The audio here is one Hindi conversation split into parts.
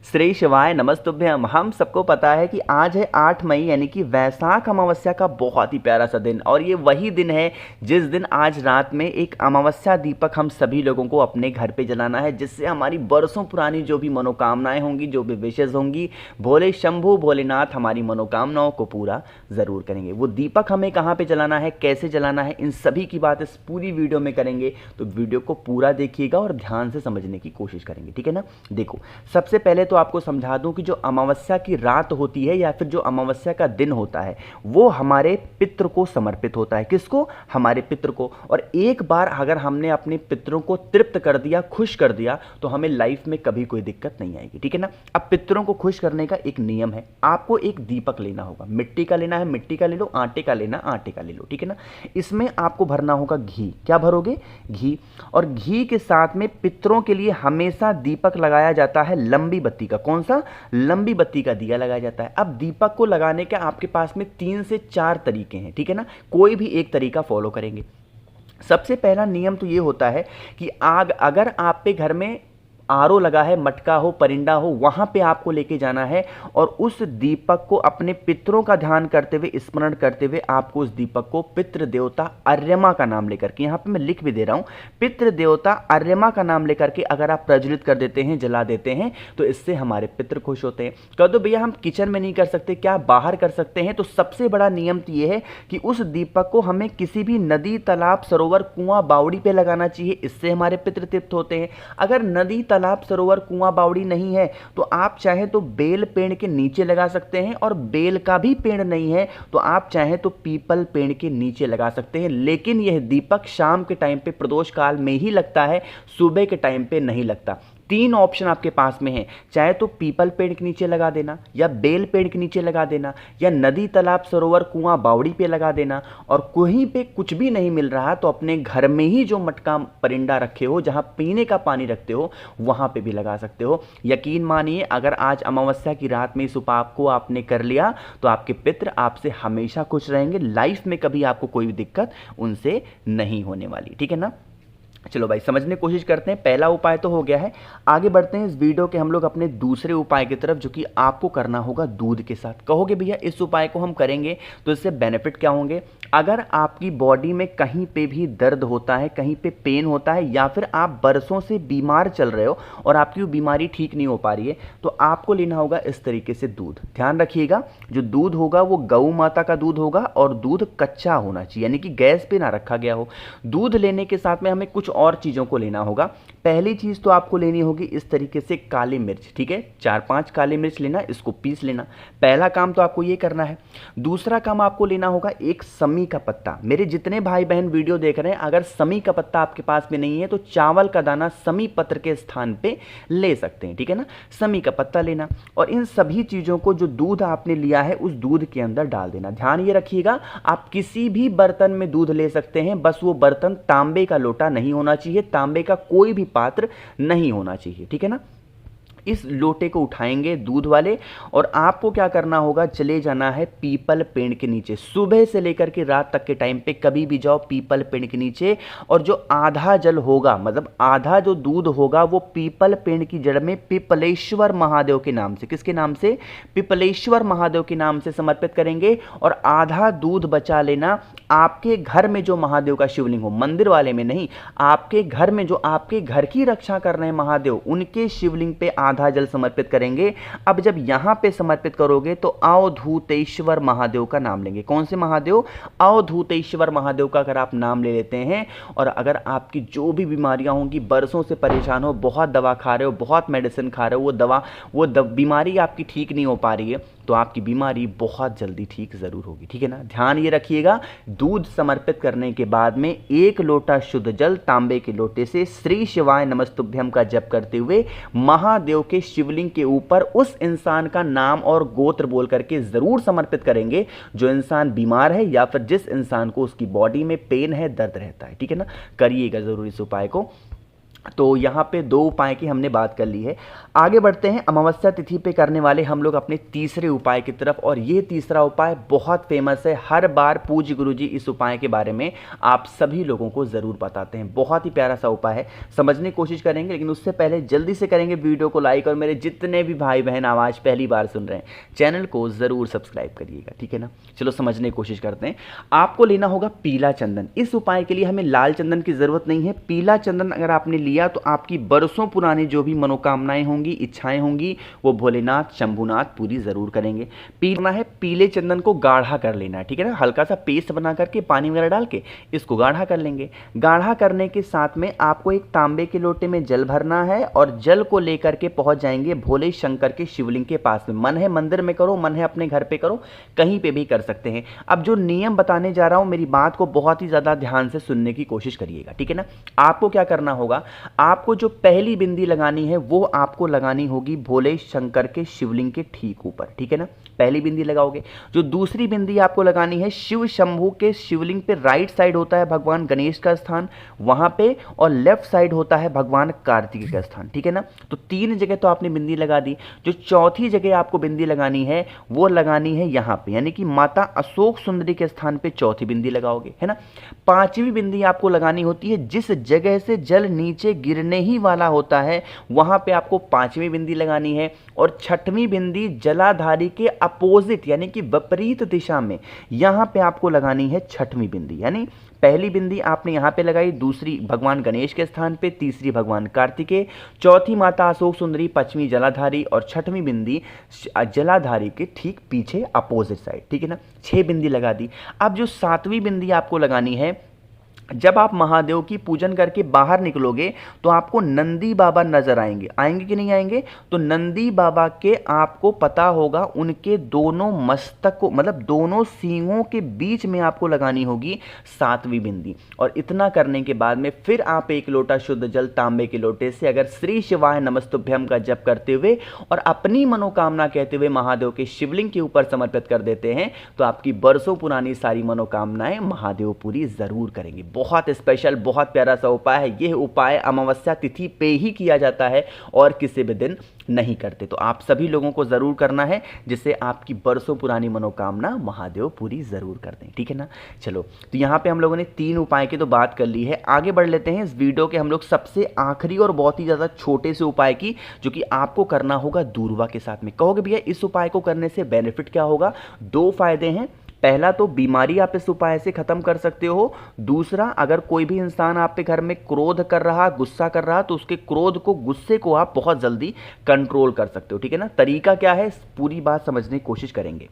श्री शिवाय नमस्तुभ्यम। हम सबको पता है कि आज है 8 मई यानी कि वैशाख अमावस्या का बहुत ही प्यारा सा दिन, और ये वही दिन है जिस दिन आज रात में एक अमावस्या दीपक हम सभी लोगों को अपने घर पे जलाना है, जिससे हमारी बरसों पुरानी जो भी मनोकामनाएं होंगी, जो भी विशेष होंगी, भोले शंभू भोलेनाथ हमारी मनोकामनाओं को पूरा ज़रूर करेंगे। वो दीपक हमें कहाँ पे जलाना है, कैसे जलाना है, इन सभी की बात इस पूरी वीडियो में करेंगे। तो वीडियो को पूरा देखिएगा और ध्यान से समझने की कोशिश करेंगे, ठीक है ना। देखो, सबसे पहले तो आपको समझा दूं कि जो अमावस्या की रात होती है या फिर जो अमावस्या का दिन होता है वो हमारे पितृ को समर्पित होता है। किसको? हमारे पितृ को। और एक बार अगर हमने अपने पितरों को तृप्त कर दिया, खुश कर दिया, तो हमें लाइफ में कभी कोई दिक्कत नहीं आएगी, ठीक है ना। अब पितरों को खुश करने का एक नियम है, आपको एक दीपक लेना होगा। मिट्टी का लेना है, मिट्टी का ले लो, आटे का लेना, आटे का ले लो, ठीक है ना। इसमें आपको भरना होगा घी। क्या भरोगे? घी। और घी के साथ में पितरों के लिए हमेशा दीपक लगाया जाता है लंबी बत्ती का। कौन सा? लंबी बत्ती का दिया लगाया जाता है। अब दीपक को लगाने के आपके पास में 3 से 4 तरीके हैं, ठीक है ना। कोई भी एक तरीका फॉलो करेंगे। सबसे पहला नियम तो ये होता है कि आग अगर आप पे घर में आरओ लगा है, मटका हो, परिंदा हो, वहां पे आपको लेके जाना है और उस दीपक को अपने पितरों का ध्यान करते हुए, स्मरण करते हुए, आपको उस दीपक को पितृ देवता अर्यमा का नाम लेकर के, यहां पे मैं लिख भी दे रहा हूं, पितृ देवता अर्यमा का नाम लेकर के अगर आप प्रज्वलित कर देते हैं, जला देते हैं, तो इससे हमारे पितृ खुश होते हैं। कह दो भैया हम किचन में नहीं कर सकते, क्या बाहर कर सकते हैं? तो सबसे बड़ा नियम तो यह है कि उस दीपक को हमें किसी भी नदी, तालाब, सरोवर, कुआं, बावड़ी पे लगाना चाहिए, इससे हमारे पितृ तृप्त होते हैं। अगर नदी, तालाब, सरोवर, कुआं, बावड़ी नहीं है तो आप चाहे तो बेल पेड़ के नीचे लगा सकते हैं, और बेल का भी पेड़ नहीं है तो आप चाहे तो पीपल पेड़ के नीचे लगा सकते हैं। लेकिन यह दीपक शाम के टाइम पे प्रदोष काल में ही लगता है, सुबह के टाइम पे नहीं लगता। 3 ऑप्शन आपके पास में है, चाहे तो पीपल पेड़ के नीचे लगा देना, या बेल पेड़ के नीचे लगा देना, या नदी, तालाब, सरोवर, कुआं, बावड़ी पे लगा देना। और कहीं पे कुछ भी नहीं मिल रहा तो अपने घर में ही जो मटका, परिंदा रखे हो, जहां पीने का पानी रखते हो, वहां पे भी लगा सकते हो। यकीन मानिए, अगर आज अमावस्या की रात में इस उपाय को आपने कर लिया तो आपके पितृ आपसे हमेशा खुश रहेंगे। लाइफ में कभी आपको कोई दिक्कत उनसे नहीं होने वाली, ठीक है ना। चलो भाई, समझने की कोशिश करते हैं। पहला उपाय तो हो गया है, आगे बढ़ते हैं इस वीडियो के हम लोग अपने दूसरे उपाय की तरफ, जो कि आपको करना होगा दूध के साथ। कहोगे भैया इस उपाय को हम करेंगे तो इससे बेनिफिट क्या होंगे? अगर आपकी बॉडी में कहीं पे भी दर्द होता है, कहीं पे पेन होता है, या फिर आप बरसों से बीमार चल रहे हो और आपकी वो बीमारी ठीक नहीं हो पा रही है, तो आपको लेना होगा इस तरीके से दूध। ध्यान रखिएगा, जो दूध होगा वो गौ माता का दूध होगा और दूध कच्चा होना चाहिए, यानी कि गैस पे ना रखा गया हो। दूध लेने के साथ में हमें कुछ और चीज़ों को लेना होगा। पहली चीज़ तो आपको लेनी होगी इस तरीके से काली मिर्च, ठीक है। 4-5 काली मिर्च लेना, इसको पीस लेना। पहला काम तो आपको ये करना है। दूसरा काम आपको लेना होगा एक समी का पत्ता। मेरे जितने भाई बहन वीडियो देख रहे हैं, अगर समी का पत्ता आपके पास में नहीं है तो चावल का दाना समी पत्र के स्थान पे ले सकते हैं, ठीक है ना। समी का पत्ता लेना और इन सभी चीज़ों को, जो दूध आपने लिया है, उस दूध के अंदर डाल देना। ध्यान ये रखिएगा, आप किसी भी बर्तन में दूध ले सकते हैं, बस वो बर्तन तांबे का लोटा नहीं होना चाहिए, तांबे का कोई भी पात्र नहीं होना चाहिए, ठीक है ना। इस लोटे को उठाएंगे दूध वाले, और आपको क्या करना होगा, चले जाना है पीपल पेड़ के नीचे। सुबह से लेकर के रात तक के टाइम पे कभी भी जाओ पीपल पेड़ के नीचे, और जो आधा जल होगा, मतलब आधा जो दूध होगा, वो पीपल पेड़ की जड़ में पिपलेश्वर महादेव के नाम से, किसके नाम से? पिपलेश्वर महादेव के नाम से समर्पित करेंगे। और आधा दूध बचा लेना, आपके घर में जो महादेव का शिवलिंग हो, मंदिर वाले में नहीं, आपके घर में जो आपके घर की रक्षा कर रहे हैं महादेव, उनके शिवलिंग पे आधा जल समर्पित करेंगे। अब जब यहां पे समर्पित करोगे तो अवधूतेश्वर महादेव का नाम लेंगे। कौन से महादेव? अवधूतेश्वर महादेव का अगर आप नाम ले लेते हैं, और अगर आपकी जो भी बीमारियां होंगी, बरसों से परेशान हो, बहुत दवा खा रहे हो, बहुत मेडिसिन खा रहे हो, वो बीमारी आपकी ठीक नहीं हो पा रही है, तो आपकी बीमारी बहुत जल्दी ठीक जरूर होगी, ठीक है ना। ध्यान ये रखिएगा, दूध समर्पित करने के बाद में 1 लोटा शुद्ध जल तांबे के लोटे से श्री शिवाय नमस्तुभ्यम का जप करते हुए महादेव के शिवलिंग के ऊपर उस इंसान का नाम और गोत्र बोल करके जरूर समर्पित करेंगे, जो इंसान बीमार है या फिर जिस इंसान को उसकी बॉडी में पेन है, दर्द रहता है, ठीक है ना। करिएगा जरूर इस उपाय को। तो यहाँ पे 2 उपाय की हमने बात कर ली है। आगे बढ़ते हैं अमावस्या तिथि पे करने वाले हम लोग अपने तीसरे उपाय की तरफ, और ये तीसरा उपाय बहुत फेमस है। हर बार पूज्य गुरुजी इस उपाय के बारे में आप सभी लोगों को ज़रूर बताते हैं। बहुत ही प्यारा सा उपाय है, समझने की कोशिश करेंगे, लेकिन उससे पहले जल्दी से करेंगे वीडियो को लाइक, और मेरे जितने भी भाई बहन आवाज़ पहली बार सुन रहे हैं चैनल को ज़रूर सब्सक्राइब करिएगा, ठीक है ना। चलो समझने की कोशिश करते हैं। आपको लेना होगा पीला चंदन। इस उपाय के लिए हमें लाल चंदन की ज़रूरत नहीं है। पीला चंदन अगर आपने लिया तो आपकी बरसों पुरानी जो भी मनोकामनाएं होंगी, इच्छाएं होंगी, वो भोलेनाथ शंभुनाथ पूरी जरूर करेंगे। पीना है, पीले चंदन को गाढ़ा कर लेना है, ठीक है ना। हल्का सा पेस्ट बना करके पानी वगैरह डाल के इसको गाढ़ा कर लेंगे। गाढ़ा करने के साथ में आपको एक तांबे के लोटे में जल भरना है, और जल को लेकर के पहुंच जाएंगे भोले शंकर के शिवलिंग के पास में। मन है मंदिर में करो, मन है अपने घर पे करो, कहीं पे भी कर सकते हैं। अब जो नियम बताने जा रहा हूं, मेरी बात को बहुत ही ज्यादा ध्यान से सुनने की कोशिश करिएगा, ठीक है ना। आपको क्या करना होगा, आपको जो पहली बिंदी लगानी है वो आपको लगानी होगी भोले शंकर के शिवलिंग के ठीक ऊपर, ठीक है ना। पहली बिंदी लगाओगे। जो दूसरी बिंदी आपको लगानी है शिव शंभू के शिवलिंग पे, राइट साइड होता है भगवान गणेश का स्थान वहां पे, और लेफ्ट साइड होता है भगवान कार्तिक का स्थान, ठीक है ना। तो 3 जगह तो आपने बिंदी लगा दी। जो चौथी जगह आपको बिंदी लगानी है वो लगानी है यहां पे, यानी कि माता अशोक सुंदरी के स्थान पे चौथी बिंदी लगाओगे, है ना। 5वीं बिंदी आपको लगानी होती है जिस जगह से जल नीचे गिरने ही वाला होता है, वहां पे आपको 5वीं बिंदी लगानी है। और 6वीं बिंदी जलाधारी के अपोजिट यानी कि विपरीत दिशा में, यहां पे आपको लगानी है 6वीं बिंदी। यानी पहली बिंदी आपने यहां पे लगाई, दूसरी भगवान गणेश के स्थान पे, तीसरी भगवान कार्तिकेय, चौथी माता अशोक सुंदरी, 5वीं जलाधारी, और 6वीं बिंदी जलाधारी के ठीक पीछे अपोजिट साइड, ठीक है ना। 6 बिंदी लगा दी। अब जो 7वीं बिंदी आपको लगानी है, जब आप महादेव की पूजन करके बाहर निकलोगे तो आपको नंदी बाबा नजर आएंगे। आएंगे कि नहीं आएंगे? तो नंदी बाबा के आपको पता होगा उनके दोनों मस्तक को, मतलब दोनों सींगों के बीच में आपको लगानी होगी 7वीं बिंदी। और इतना करने के बाद में फिर आप एक लोटा शुद्ध जल तांबे के लोटे से अगर श्री शिवाय नमस्तुभ्यम का जप करते हुए और अपनी मनोकामना कहते हुए महादेव के शिवलिंग के ऊपर समर्पित कर देते हैं तो आपकी बरसों पुरानी सारी मनोकामनाएं महादेव पूरी जरूर करेंगे। बहुत स्पेशल, बहुत प्यारा सा उपाय है। यह उपाय अमावस्या तिथि पे ही किया जाता है और किसी भी दिन नहीं करते। तो आप सभी लोगों को जरूर करना है जिससे आपकी बरसों पुरानी मनोकामना महादेव पूरी जरूर कर दें, ठीक है ना। चलो, तो यहाँ पे हम लोगों ने 3 उपाय की तो बात कर ली है। आगे बढ़ लेते हैं इस वीडियो के हम लोग सबसे आखिरी और बहुत ही ज्यादा छोटे से उपाय की, जो कि आपको करना होगा दूर्वा के साथ में। कहोगे भैया इस उपाय को करने से बेनिफिट क्या होगा? 2 फायदे हैं। पहला तो बीमारी आप इस उपाय से खत्म कर सकते हो। दूसरा, अगर कोई भी इंसान आप पे घर में क्रोध कर रहा, गुस्सा कर रहा, तो उसके क्रोध को, गुस्से को आप बहुत जल्दी कंट्रोल कर सकते हो, ठीक है ना। तरीका क्या है, पूरी बात समझने की कोशिश करेंगे।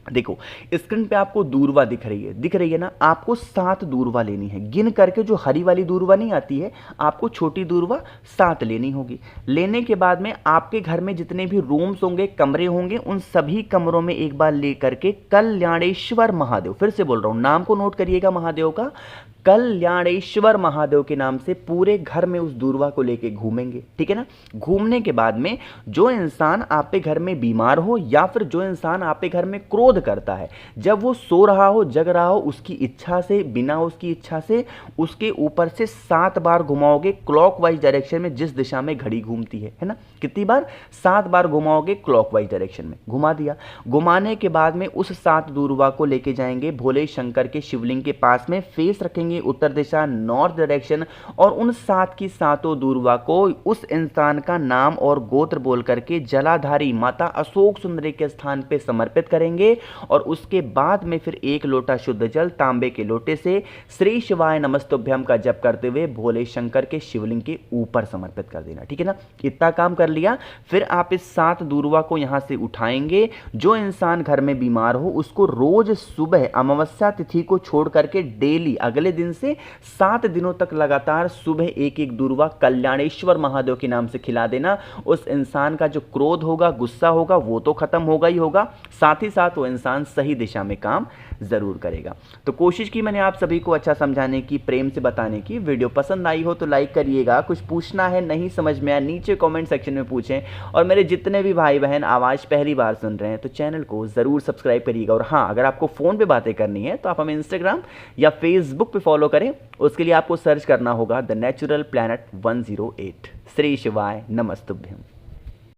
देखो, स्क्रीन पे आपको दूर्वा दिख रही है ना। आपको 7 दूर्वा लेनी है गिन करके। जो हरी वाली दूर्वा नहीं आती है, आपको छोटी दूर्वा 7 लेनी होगी। लेने के बाद में आपके घर में जितने भी रूम्स होंगे, कमरे होंगे, उन सभी कमरों में एक बार ले करके कल्याणेश्वर महादेव, फिर से बोल रहा हूं, नाम को नोट करिएगा महादेव का, कल्याणेश्वर महादेव के नाम से पूरे घर में उस दूर्वा को लेके घूमेंगे, ठीक है ना। घूमने के बाद में जो इंसान आप पे घर में बीमार हो या फिर जो इंसान आप पे घर में क्रोध करता है, जब वो सो रहा हो, जग रहा हो, उसकी इच्छा से, बिना उसकी इच्छा से उसके ऊपर से 7 बार घुमाओगे क्लॉकवाइज डायरेक्शन में, जिस दिशा में घड़ी घूमती है ना। कितनी बार? 7 बार घुमाओगे क्लॉकवाइज डायरेक्शन में। घुमा दिया। घुमाने के बाद में उस 7 दूर्वा को लेके जाएंगे भोले शंकर के शिवलिंग के पास में, फेस रखेंगे उत्तर दिशा, नॉर्थ डायरेक्शन, और उन 7 की 7 दूर्वा को उस इंसान का नाम और गोत्र बोल करके जलाधारी माता अशोक सुंदरी के स्थान पे समर्पित करेंगे। और उसके बाद में फिर एक लोटा शुद्ध जल तांबे के लोटे से श्री शिवाय नमस्तुभ्यम का जप करते हुए भोले शंकर के शिवलिंग के ऊपर समर्पित कर देना, ठीक है ना। इतना काम कर लिया। फिर आप इस 7 दूर्वा को यहां से उठाएंगे। जो इंसान घर में बीमार हो उसको रोज सुबह अमावस्या तिथि को छोड़ करके डेली अगले दिन से 7 दिनों तक लगातार सुबह एक दूर्वा कल्याणेश्वर महादेव के नाम से खिला देना। उस इंसान का जो क्रोध होगा, गुस्सा होगा, वो तो खत्म होगा ही होगा, साथ ही साथ वो इंसान सही दिशा में काम जरूर करेगा। तो कोशिश की मैंने आप सभी को अच्छा समझाने की, प्रेम से बताने की। वीडियो पसंद आई हो तो लाइक करिएगा। कुछ पूछना है, नहीं समझ में आया, नीचे कमेंट सेक्शन में पूछें। और मेरे जितने भी भाई बहन आवाज़ पहली बार सुन रहे हैं तो चैनल को ज़रूर सब्सक्राइब करिएगा। और हाँ, अगर आपको फ़ोन पे बातें करनी है तो आप हमें इंस्टाग्राम या फेसबुक पे फॉलो करें, उसके लिए आपको सर्च करना होगा द नेचुरल प्लैनेट 108। श्री शिवाय नमस्तुभ्यम।